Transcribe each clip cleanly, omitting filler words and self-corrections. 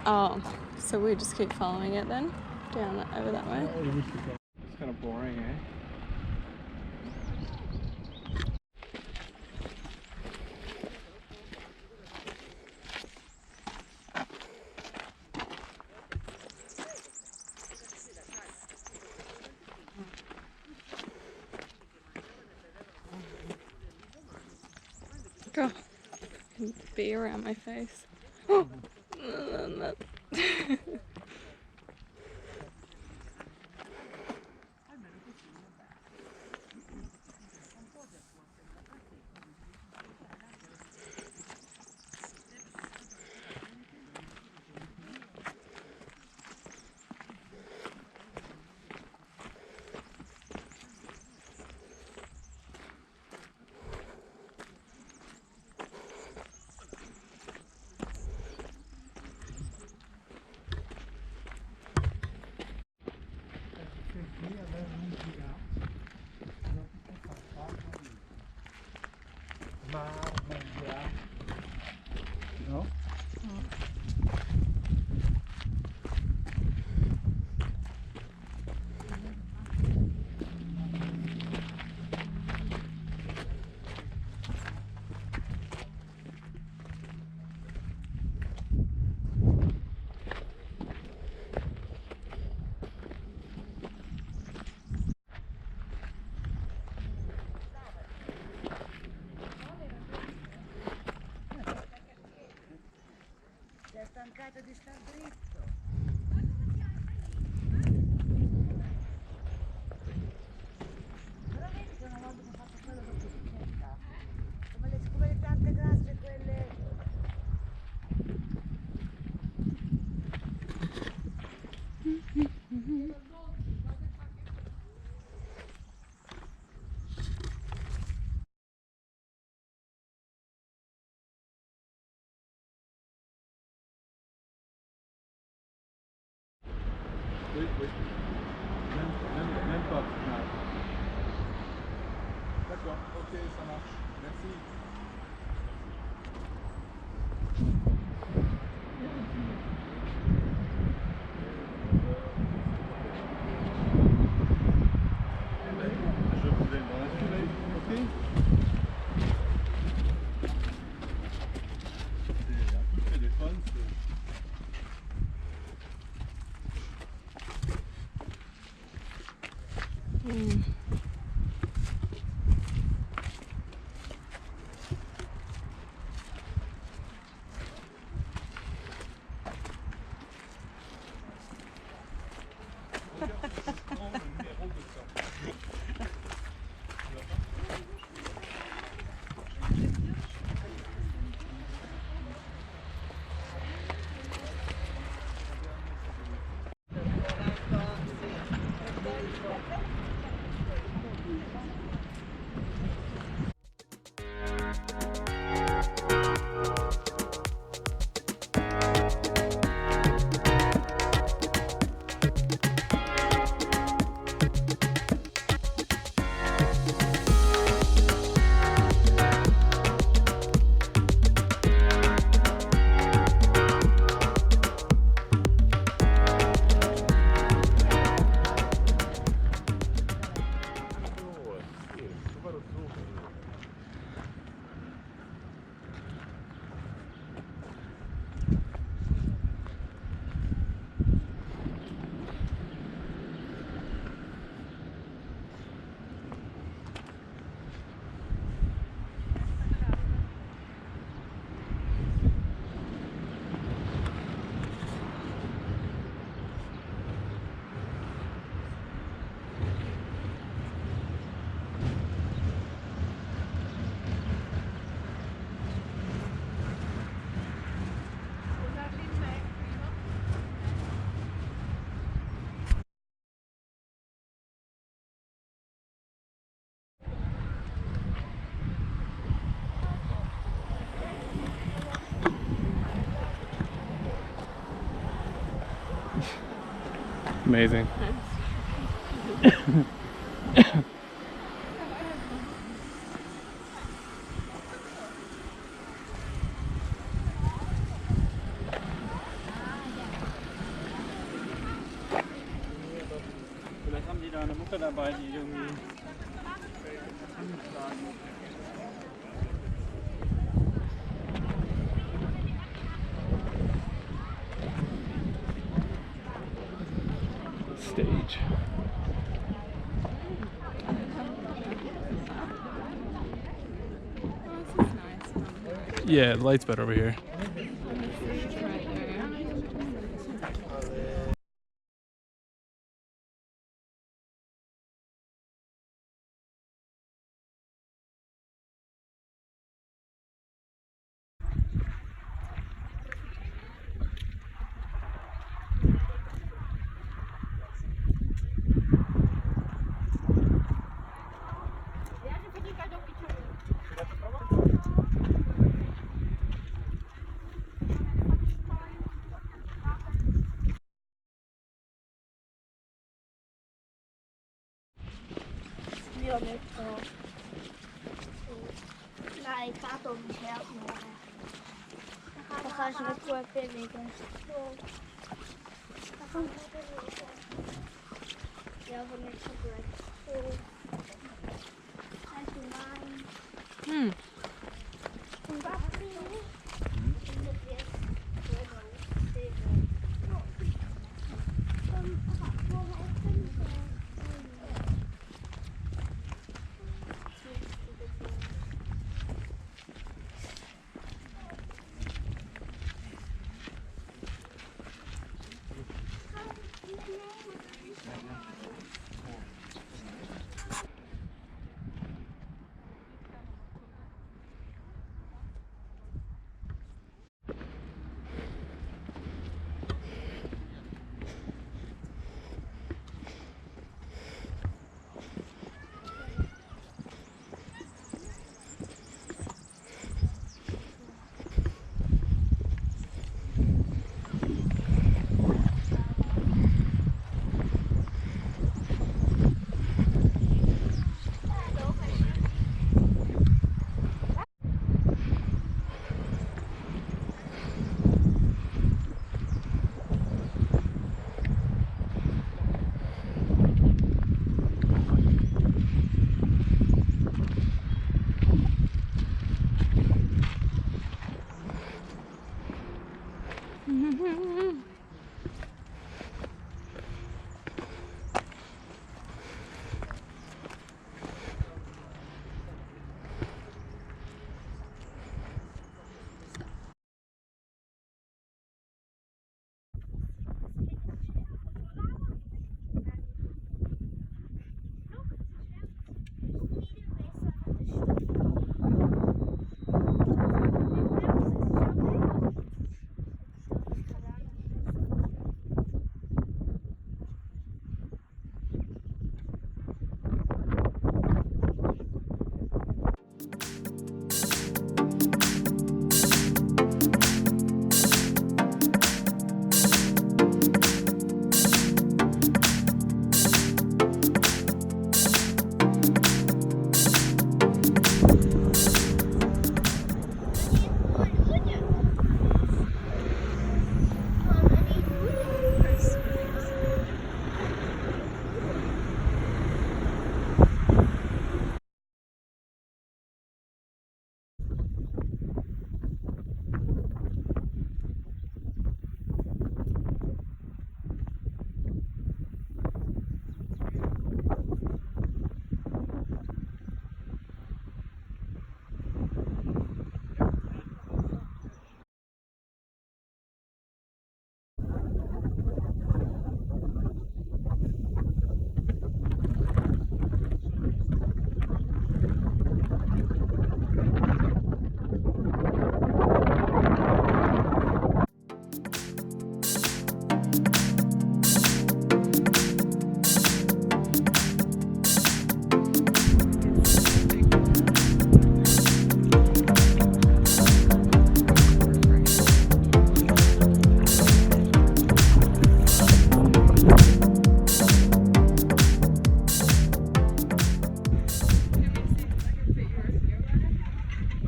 Oh, so we just keep following it then? Down over that way? It's kind of boring, eh? God, I can be around my face. Oh! No? Sei stancato di star dritto. Però vedi che una volta che ho fatto quello dopo si cerca. Come le piante grasse quelle. Oui, oui. Même pas. Non. D'accord, ok, ça marche. Merci. Je vous aime dans la soirée, ok? C'est un coup de téléphone, amazing. Vielleicht haben die da eine Mutter dabei, die irgendwie. Stage. Oh, this is nice. Yeah, the light's better over here. Right there. Io metto l'iPad interno. Dan gaan ze met kort bewegen. Ja, voor niks gebruikt. En toen mijn. Hmm.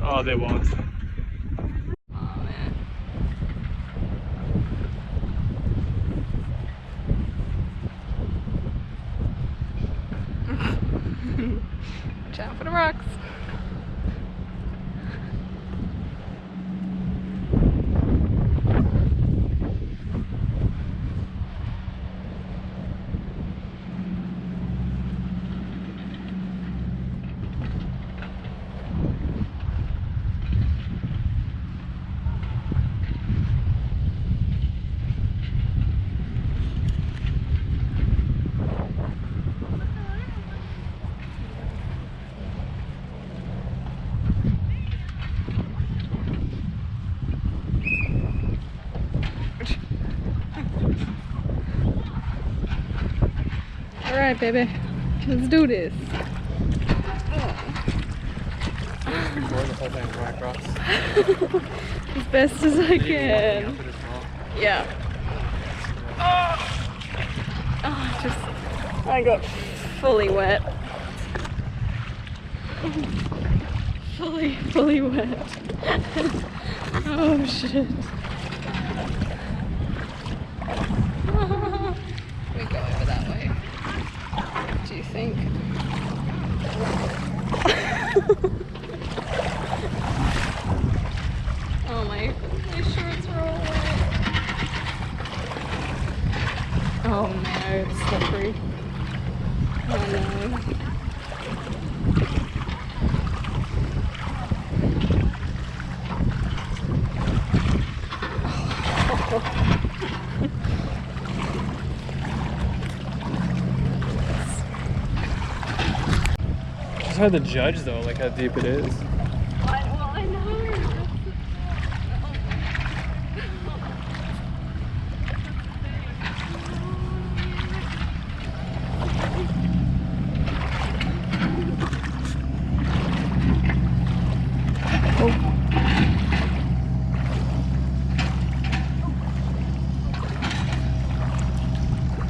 Oh, they won't. Oh man. Watch out for the rocks. Alright, baby. Let's do this. As best as I can. Yeah. Oh, I got fully wet. Fully wet. Oh shit. We go over that way. What do you think? Oh my shorts are all wet. Oh no, it's slippery. Oh no. It's hard to judge though, like how deep it is. I know.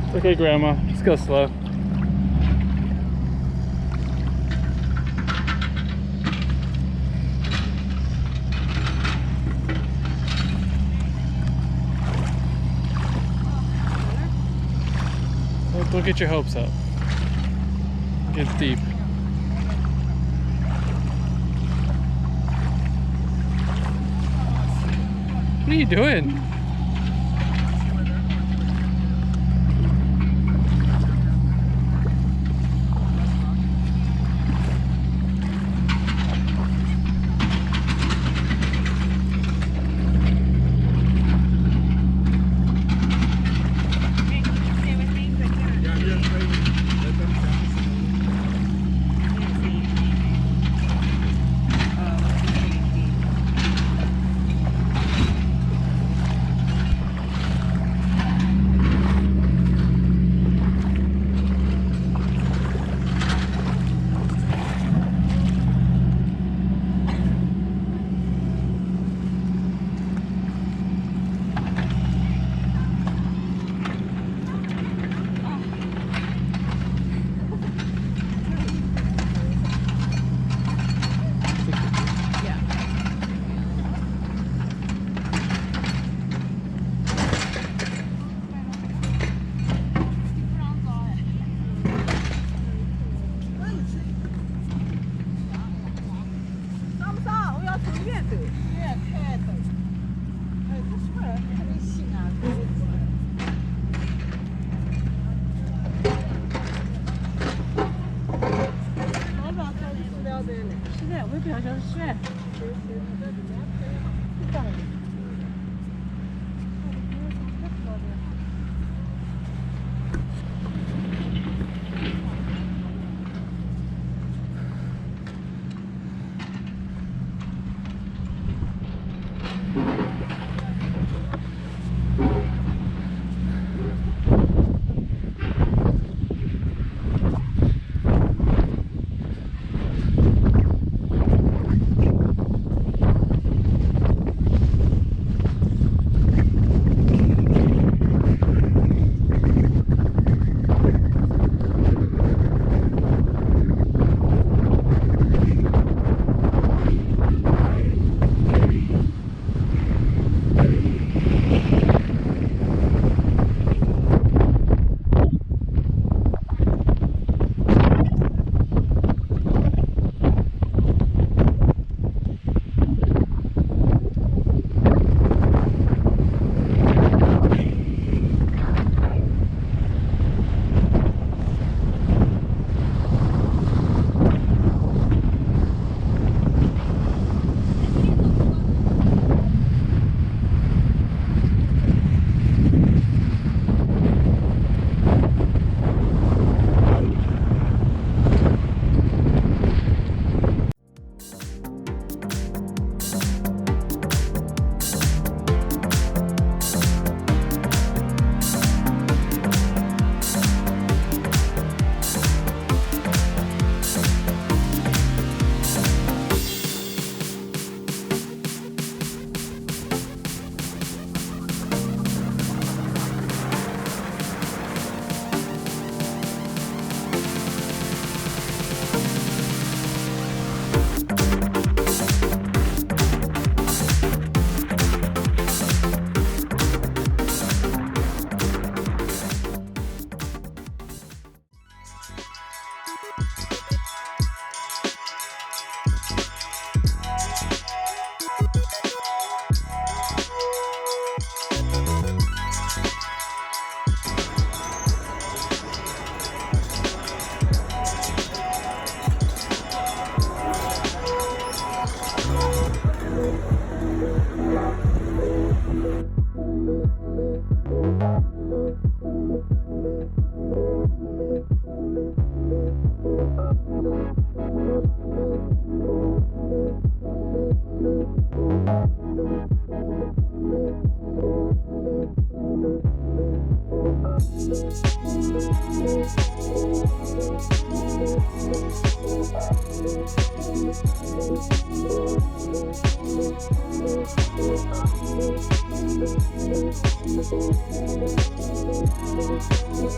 It's okay, Grandma. Just go slow. Don't get your hopes up. It's deep. What are you doing?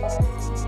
Sì.